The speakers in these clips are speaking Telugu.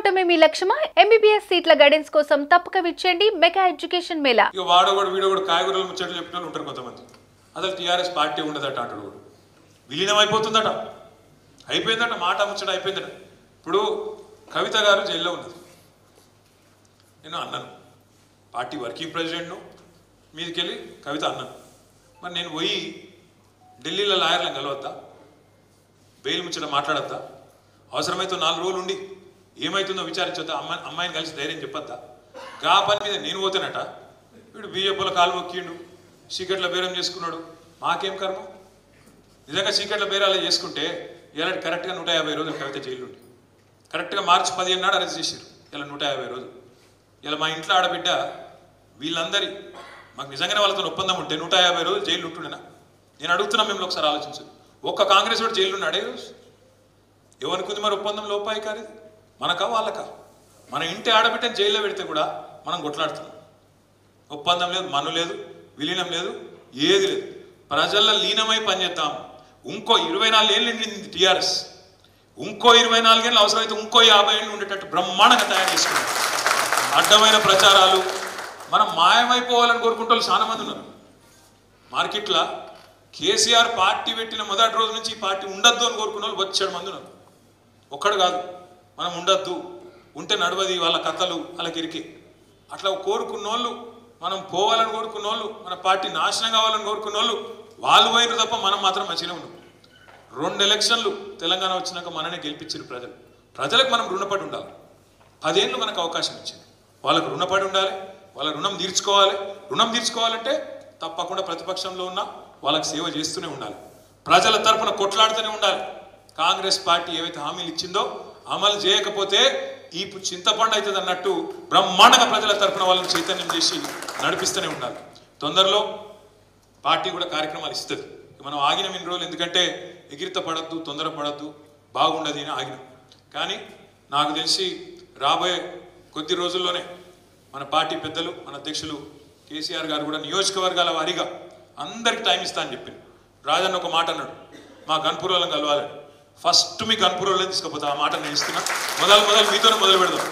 అవటమే మీ లక్ష్యమా? MBBS సీట్ల గైడెన్స్ కోసం తప్పక విచ్చేయండి మెగా ఎడ్యుకేషన్ మేళా. ఇక వాడోడు వీడోడు కాయగూరలు ముచ్చట్లు చెప్పిన ఉంటారు కొంతమంది. అసలు టీఆర్ఎస్ పార్టీ ఉండదట అంటాడు, విలీనం అయిపోతుందట, అయిపోయిందట, మాట ముచ్చట అయిపోయిందట. ఇప్పుడు కవిత గారు జైల్లో ఉన్నది. నేను అన్నాను, పార్టీ వర్కింగ్ ప్రెసిడెంట్ను, మీదికెళ్ళి కవిత అన్నాను. మరి నేను పోయి ఢిల్లీలో లాయర్లను కలవద్దా, బెయిల్ ముచ్చట మాట్లాడద్దా, అవసరమైతే 4 రోజులు ఉండి ఏమవుతుందో విచారించొద్దా, అమ్మాయిని కలిసి ధైర్యం చెప్పొద్దా? గా పని మీద నేను పోతేనట వీడు బీజేపీలో కాలు మొక్కిండు, సీక్రెట్ల బేరం చేసుకున్నాడు. మాకేం కర్మ? నిజంగా సీక్రెట్ల బేరాలు చేసుకుంటే ఇలాంటి కరెక్ట్గా 150 రోజులు కవిత జైలు ఉండి, కరెక్ట్గా మార్చి 15 నాడు అరెస్ట్ చేశారు. ఇలా 150 రోజులు. ఇలా మా ఇంట్లో ఆడబిడ్డ వీళ్ళందరి మాకు నిజంగానే వాళ్ళతో ఒప్పందం ఉంటే 150 రోజులు జైలు ఉంటుండేనా? నేను అడుగుతున్నా, మిమ్మల్ని ఒకసారి ఆలోచించు. ఒక్క కాంగ్రెస్ వాడు జైలు ఉన్నాడే రోజు? ఎవరికి మరి ఒప్పందం లోపాయి కాదు, మనకా వాళ్ళకా? మన ఇంటి ఆడబిడ్డని జైల్లో పెడితే కూడా మనం కొట్లాడుతున్నాం. ఒప్పందం లేదు, మన్ను లేదు, విలీనం లేదు, ఏది లేదు. ప్రజల్లో లీనమై పనిచేద్దాం. ఇంకో 24 ఏళ్ళు నిండింది టీఆర్ఎస్. ఇంకో 24 ఏళ్ళు అవసరమైతే ఇంకో 50 ఏళ్ళు ఉండేటట్టు బ్రహ్మాండంగా తయారు చేసుకున్నాం. అడ్డమైన ప్రచారాలు, మనం మాయమైపోవాలని కోరుకుంటే వాళ్ళు చాలా మంది ఉన్నారు మార్కెట్లో. కేసీఆర్ పార్టీ పెట్టిన మొదటి రోజు నుంచి ఈ పార్టీ ఉండద్దు అని కోరుకున్న వాళ్ళు 7 మంది ఉన్నారు. ఒక్కడు కాదు, మనం ఉండద్దు, ఉంటే నడవది, వాళ్ళ కథలు వాళ్ళకి ఇరికి అట్లా కోరుకున్న వాళ్ళు, మనం పోవాలని కోరుకున్న వాళ్ళు, మన పార్టీ నాశనం కావాలని కోరుకున్న వాళ్ళు పోయిన తప్ప మనం మాత్రం మంచిగా ఉన్నాం. 2 ఎలక్షన్లు తెలంగాణ వచ్చినాక మననే గెలిపించారు ప్రజలు. ప్రజలకు మనం రుణపడి ఉండాలి. 10 ఏళ్ళు మనకు అవకాశం ఇచ్చింది. వాళ్ళకు రుణపడి ఉండాలి, వాళ్ళ రుణం తీర్చుకోవాలి. రుణం తీర్చుకోవాలంటే తప్పకుండా ప్రతిపక్షంలో ఉన్న వాళ్ళకి సేవ చేస్తూనే ఉండాలి, ప్రజల తరఫున కొట్లాడుతూనే ఉండాలి. కాంగ్రెస్ పార్టీ ఏవైతే హామీలు ఇచ్చిందో అమలు చేయకపోతే ఈ చింతపండు అవుతుంది అన్నట్టు బ్రహ్మాండంగా ప్రజల తరఫున వాళ్ళని చైతన్యం చేసి నడిపిస్తూనే ఉండాలి. తొందరలో పార్టీ కూడా కార్యక్రమాలు ఇస్తుంది. మనం ఆగినాం ఇన్ని రోజులు, ఎందుకంటే ఎగిరిత పడద్దు, తొందర పడద్దు, బాగుండదు అని ఆగినాం. కానీ నాకు తెలిసి రాబోయే కొద్ది రోజుల్లోనే మన పార్టీ పెద్దలు, మన అధ్యక్షులు కేసీఆర్ గారు కూడా నియోజకవర్గాల వారీగా అందరికి టైం ఇస్తా అని చెప్పింది. రాజన్న ఒక మాట అన్నాడు, మా గన్పూర్ వాళ్ళని కలవాలని. ఫస్ట్ మీ గన్పూర్ వాళ్ళని తీసుకుపోతా, ఆ మాట నేను ఇస్తున్నా. మొదలు మీతోనే మొదలు పెడదాం.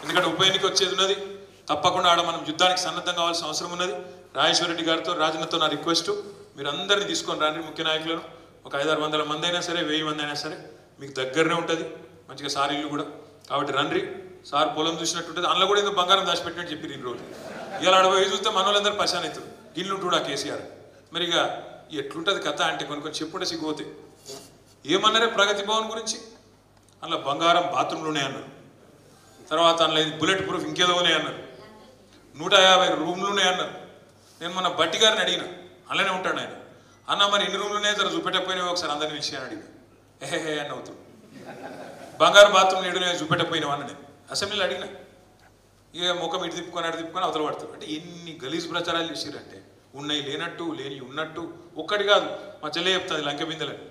ఎందుకంటే ఉప ఎన్నిక వచ్చేది ఉన్నది, తప్పకుండా ఆడ మనం యుద్ధానికి సన్నద్ధం కావాల్సిన అవసరం ఉన్నది. రాజేశ్వర రెడ్డి గారితో, రాజన్నతో నా రిక్వెస్ట్, మీరు అందరినీ తీసుకొని రండి. ముఖ్య నాయకులను ఒక 500-600 మంది అయినా సరే, 1000 మంది అయినా సరే, మీకు దగ్గరనే ఉంటుంది మంచిగా సార్ ఇల్లు కూడా. కాబట్టి రండి. సార్ పొలం చూసినట్టుంటుంది, అందులో కూడా ఏదో బంగారం దాచిపెట్టినట్టు చెప్పి 2 రోజులు. ఇలా అడవి చూస్తే మన వాళ్ళందరూ పశాన్ అవుతారు. గిల్లు ఉంటుడా కేసీఆర్. మరి ఇక ఎట్లుంటుంది కథ అంటే కొన్ని చెప్పుంటే సిగ్గుపోతే ఏమన్నారే ప్రగతి భవన్ గురించి, అందులో బంగారం బాత్రూంలోనే అన్నారు. తర్వాత అందులో బుల్లెట్ ప్రూఫ్ ఇంకేదోనే అన్నారు. 150 రూమ్లునే అన్నారు. నేను మొన్న బట్టి గారిని అడిగిన, అలానే ఉంటాడు ఆయన. అన్న మరి ఎన్ని రూమ్లునే జర చూపెట్టకపోయినావు ఒకసారి అందరినీ విషయాన్ని అడిగిన. ఏహే అని అవుతాడు. బంగారు బాత్రూమ్ ఏడునే చూపెట్టకపోయినావు అన్న నేను అసెంబ్లీలో అడిగిన. ఇక ముఖం ఇటు తిప్పుకొని అటు తిప్పుకొని అవతల పడతారు. అంటే ఎన్ని గలీజ్ ప్రచారాలు చేసారంటే, ఉన్నాయి లేనట్టు, లేని ఉన్నట్టు. ఒక్కటి కాదు, మా చెల్లె చెప్తుంది లంకె బిందెలని.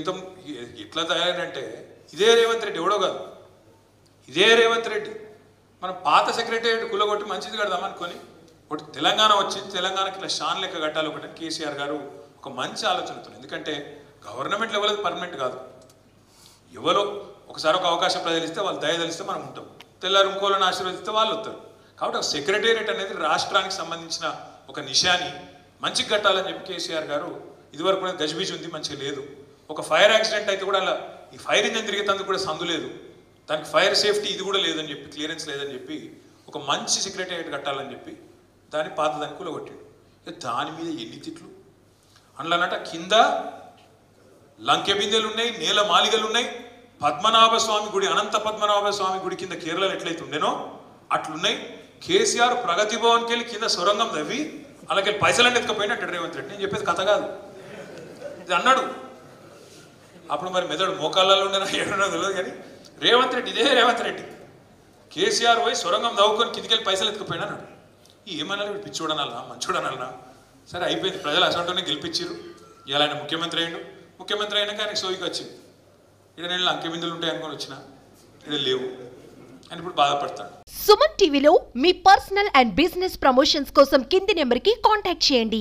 ఎంత ఎట్లా తయారంటే, ఇదే రేవంత్ రెడ్డి, ఎవడో కాదు, ఇదే రేవంత్ రెడ్డి మన పాత సెక్రటేరియట్ కులగొట్టి మంచిది కడదామనుకొని ఒకటి తెలంగాణ వచ్చింది, తెలంగాణకి ఇలా షాన్ లెక్క కట్టాలి ఒకటి. కేసీఆర్ గారు ఒక మంచి ఆలోచనతో, ఎందుకంటే గవర్నమెంట్ లెవెల్ పర్మనెంట్ కాదు, ఎవరో ఒకసారి ఒక అవకాశం ప్రజలిస్తే వాళ్ళు దయదలిస్తే మనం ఉంటాం, తెల్లారు ఇంకోళ్ళని ఆశీర్వదిస్తే వాళ్ళు వస్తారు. కాబట్టి ఒక సెక్రటేరియట్ అనేది రాష్ట్రానికి సంబంధించిన ఒక నిశాని మంచిగా కట్టాలని చెప్పి కేసీఆర్ గారు, ఇదివరకు గజిబిజి ఉంది, మంచిగా లేదు. ఒక ఫైర్ యాక్సిడెంట్ అయితే కూడా అలా ఈ ఫైర్ ఇంజన్ తిరిగేందుకు కూడా సందు లేదు, దానికి ఫైర్ సేఫ్టీ ఇది కూడా లేదని చెప్పి, క్లియరెన్స్ లేదని చెప్పి ఒక మంచి సెక్రటేరియట్ కట్టాలని చెప్పి దాన్ని పాతదాన్ని కూలగొట్టాడు. దాని మీద ఎన్ని తిట్లు. అందులోనట కింద లంకె బిందెలు ఉన్నాయి, నేల మాలిగలు ఉన్నాయి. పద్మనాభ స్వామి గుడి, అనంత పద్మనాభ స్వామి గుడి కింద కేరళలో ఎట్లయితే ఉండేనో అట్లున్నాయి. కేసీఆర్ ప్రగతి భవన్కి వెళ్ళి కింద సొరంగం తవ్వి అలాగే పైసలన్నీ ఎత్తుకపోయినట్టు రేవంత్ రెడ్డి. నేను చెప్పేది కథ కాదు, ఇది అన్నాడు. అప్పుడు మరి మెదడు మోకాళ్ళలో ఉండేనా ఏడున్నా తెలియదు, కానీ రేవంత్ రెడ్డి, ఇదే రేవంత్ రెడ్డి కేసీఆర్ పోయి సొరంగం తవ్వుకొని కిందికెళ్ళి పైసలు ఎత్తుకుపోయినా అన్నాడు. ఏమన్నా పిచ్చోడనన్నా మంచోడనన్నా సరే అయిపోయింది. ప్రజలు అసంటోనే గెలిపించారు. ఇలా ఆయన ముఖ్యమంత్రి అయ్యిండు. ముఖ్యమంత్రి అయినాక ఆయనకి సోయికి వచ్చింది. ఇక్కడ నేను లంకె బిందులు ఉంటాయి అనుకొని వచ్చిన, ఇక్కడ లేవు అని ఇప్పుడు బాధపడతాడు. సుమన్ టీవీలో మీ పర్సనల్ అండ్ బిజినెస్ ప్రమోషన్స్ కోసం కింది నెంబర్కి కాంటాక్ట్ చేయండి.